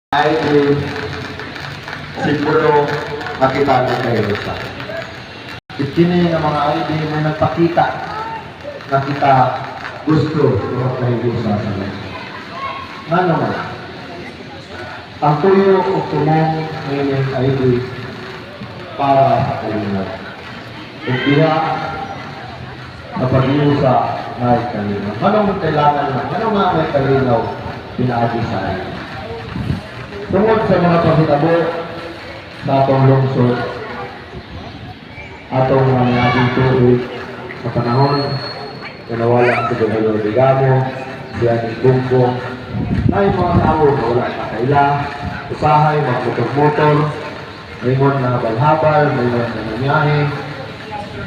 ay siguro makita ng kayo sa ikini ng mga ID na nagpakita na kita gusto ng kayo sa amin. Nga naman, ang tuyo o tumong ng ID para sa kalinaw. Kung diha na pag-iusa may kalinaw. Anong kailangan na? Anong nga may kalinaw pinaagi sa akin? Tungod sa mga pagkitabo sa atong lungsod, atong mga naging tuig sa panahon, nawala si Gobernador Digamo, si Anis Bumbong, na yung mga tao na wala na kaila, usahay, mga motor-motor, mayroon na balhabal, mayroon na nanyahe,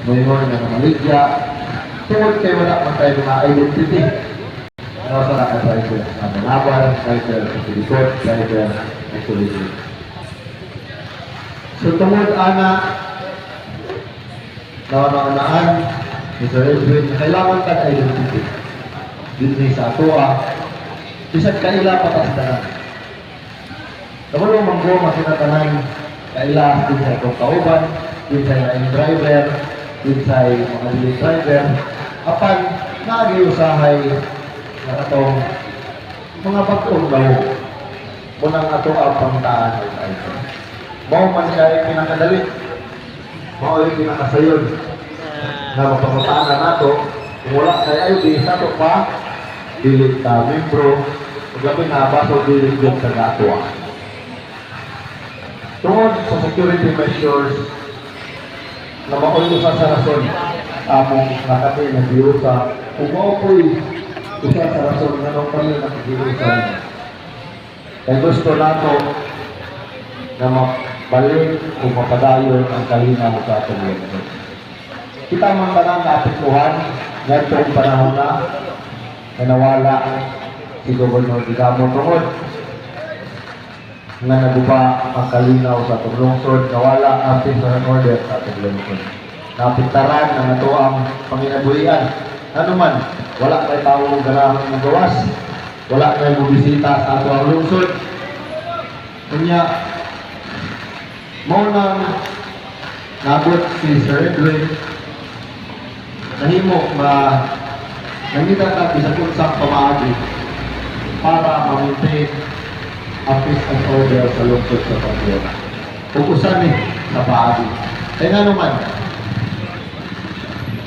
mayroon na namaligya, tungod kayo wala man tayo mga identity. Nasa nakasayper na manabal, sayper sa silikot, sayper na sulisit. So tungod ana, nawanaan, Mr. Edwin, kailangan ka identity. Dito sa atua, isang kaila patastanan. Naman manggo, masinatanan, kaila din sa itong kauban, din sa yung driver, din sa mga daily driver, apan nag-iusahay na itong mga bagong daw munang ato ang pangtaan ay tayo. Mao man siya yung pinakadali. Mao yung pinakasayon na mapamutaan na nato kung wala kay ID sa ito pa dilit ka membro maglabi na baso dilit din sa gatua. Tungod sa security measures na maulong sa rason among nakati na biusa kung mao po'y isa sa rason na nung kami nakikilusan. Kaya gusto nato na mabalik o mapadayon ang kalinaw sa atong lungsod. Kita man ba nang naapektuhan na itong panahon na nawala si Gobernador Digamo tungod na naguba ang kalinaw sa atong lungsod, nawala ang peace and order sa atong lungsod. Napiktaran ang ato ang panginabuhian. Ano man, wala kay tao ng ganahang magawas, wala kay mabisita sa ato ang lungsod. Kanya, mo nang nabot si Sir Edwin, nahimo nangita ka bisag unsang pamaagi para ma-maintain ang peace and order sa lungsod sa Pamplona. Upusan sa paagi. Kaya nga naman,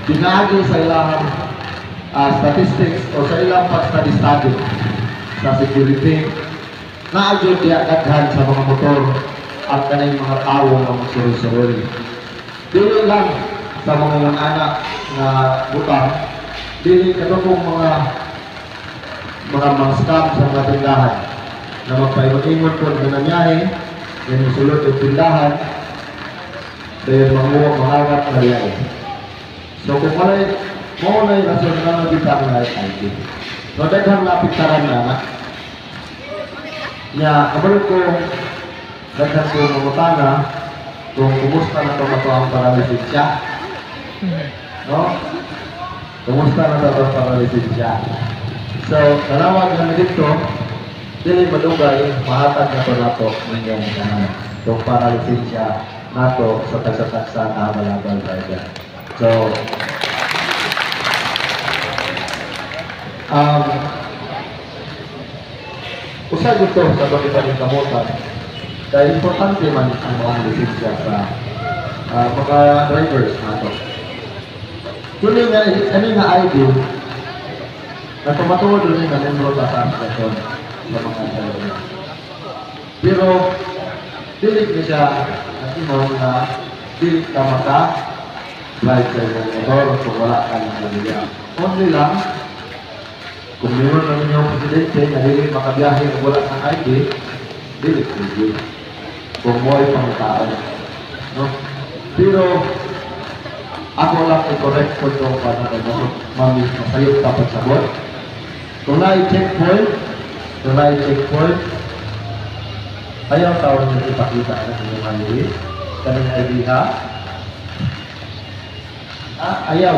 pinaagi sa ilang statistics o sa ilang pag-study sa security na agad iakadhan sa mga motor at kanayong mga tao ng surul-surul. Dili lang sa mga anak na butang, dili katong mga scam sa mga tindahan na magpaiwan-ingon po na nangyari, yung sulod yung tindahan, dahil manguwag na liyain. So kung malay, mo na yung rason na nabitang na ID. So daghang napiktaran na niya, kabalog ko daghang ko mamutana kung kumusta na ito mato ang paralisensya. No? Kumusta na ito ang paralisensya. So, nalawag na dito, dili madugay, mahatag na ito nato ng itong paralisensya nato sa tagsa-tagsa na malabal driver. So, usag ito sa pagkipaling kamutan dahil importante man ang mga lisensya sa mga drivers nato. Tuloy nga, ano nga ID na tumatuwa doon yung membro sa asosasyon sa mga driver. Pero, dilit niya siya at imaw na dilit ka maka-drive sa yung motor kung wala ka ng pamilya. Only lang, kung meron naman yung presidente na hindi makabiyahe na wala ng ID, dilit review. Kung mo ay pangitaan. No? Pero, ako lang i-correct ko itong panahon. Mami, masayot ka pagsabot. Kung na-checkpoint, ayaw tawag niyo ipakita na inyong ID. Kanang ID ha? Ayaw.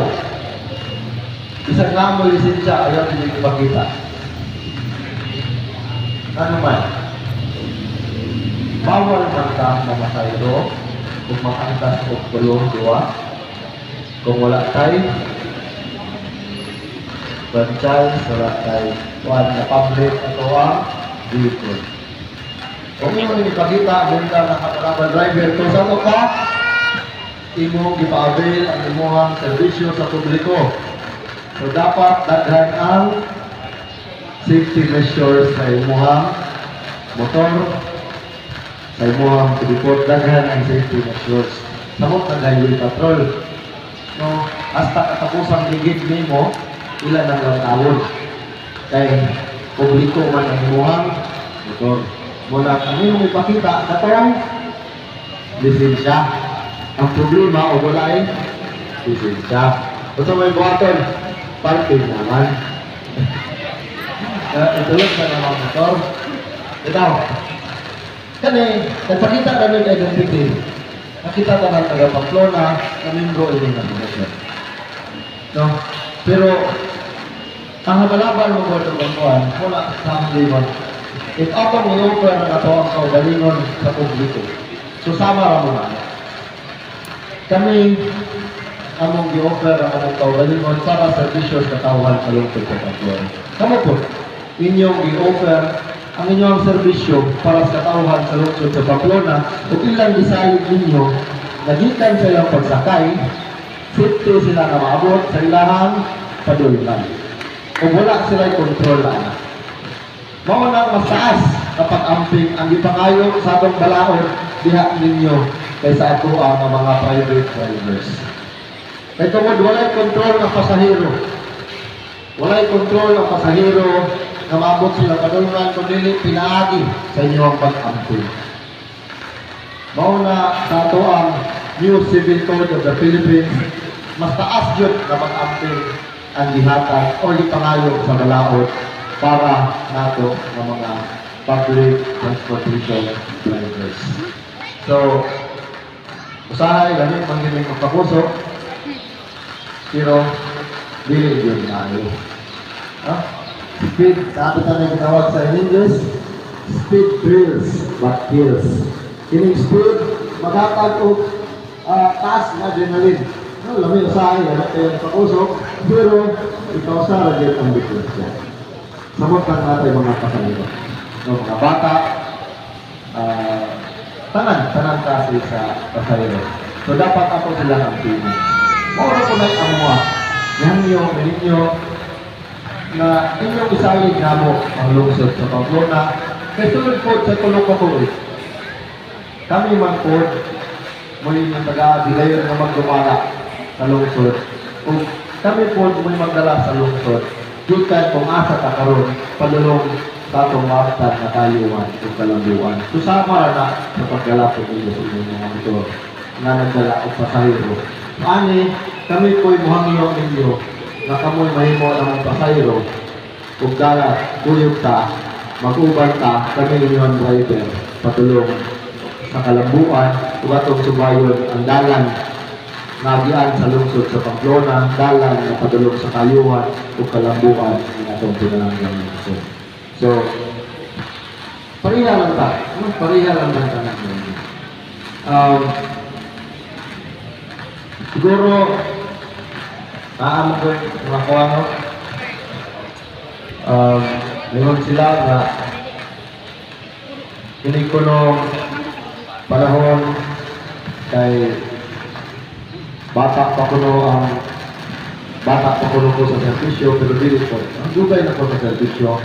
Isang nga mo lisensya, ayaw niyo ipakita. Ano man? bawal man ka na masayro kung makaantas o tulong duwa. Kung wala tayo franchise, wala tayo na public ato ang vehicle. Kung mo ipakita, bunda na kapalabang driver, kung saan ka, imong ipa-avail ang imuhang serbisyo sa publiko. So dapat daghan ang safety measures sa imuhang motor, sa imuhang tripod, daghan ang safety measures. Samot na highway patrol. No, hasta katapusang ligid nimo, ilan ang tawon. Kay publiko man ang imuhang motor. Mula kung imong ipakita, katong lisensya. Ang problema o wala ay lisensya. Kung may buhaton, parking naman. Ito lang sa mga motor. Ito. Kani, nagpakita kami ng identity. Nakita ka ng taga-Pamplona na membro ini ng motor. No? Pero, ang habalaban mo ko itong bantuan, wala sa aming if ako i-offer ng ato ang kaugalingon sa publiko, susama ra mo na. Kami among i-offer ang among kaugalingon para sa servisyo sa tawhan sa lungsod sa Pamplona. Kamu po, inyong i-offer ang inyong serbisyo para sa tawhan sa lungsod sa Pamplona kung ilang design ninyo, nagikan sa ilang pagsakay, safety sila na maabot sa ilahang padulungan. Kung wala sila kontrol na. Maunang mas taas kapag amping ang ipangayo sa atong balaod diha ninyo kaysa ato ang mga private drivers. Kaya tungod walay kontrol ng pasahero. Walay kontrol ng pasahero na maabot sila padulungan kung dili pinaagi sa inyong pag-amping. Mauna sa ato ang New Civil Code of the Philippines, mas taas yun na pag-amping ang gihatag o ipangayo sa balaod para nato ng mga public transportation drivers. So, usahay, ganit manginig magpapuso, pero dili yun nayo. Speed, sabi tayo na ginawag sa English, speed thrills but kills. Kining speed, maghatag o taas na adrenaline. No, lami usahay, ganit kayo magpapuso, pero ikaw sa radyo ang diferensya. Samot lang natin mga pasahero. No, mga bata, tanan kasi sa pasahero. So dapat ako sila ng pili. Maura ko na amuha. Ninyo, na inyong isalig na mo ang lungsod sa Pamplona. Kaya sunod po sa tulong ko kami man po, muli ng taga-dilayon na magdumala sa lungsod. Kung kami po muli magdala sa lungsod, gikan kung asa ka karon padulong sa atong maptan na kayuan o kalambuan. Susama na sa paggalapot nila sa inyong mga motor na nagdala o pasahero. Ani, kami po'y muhangyo ninyo na kamoy mahimo ng pasahero kung dalat, kuyog ta, mag-uban ta, kami inyong driver patulong sa kalambuan o atong subayon ang dalan nagian sa lungsod sa Pamplona, dalan na padulong sa kayuhan o kalambuan ng atong pinalanggan ng So, pariha lang ta. Pariha lang ta natin. Siguro, naamag ko mga kuwano, mayroon sila na kinig ko nung panahon kay bata pa ko sa servisyo, pero dili ko. Ang dugay na ko sa servisyo,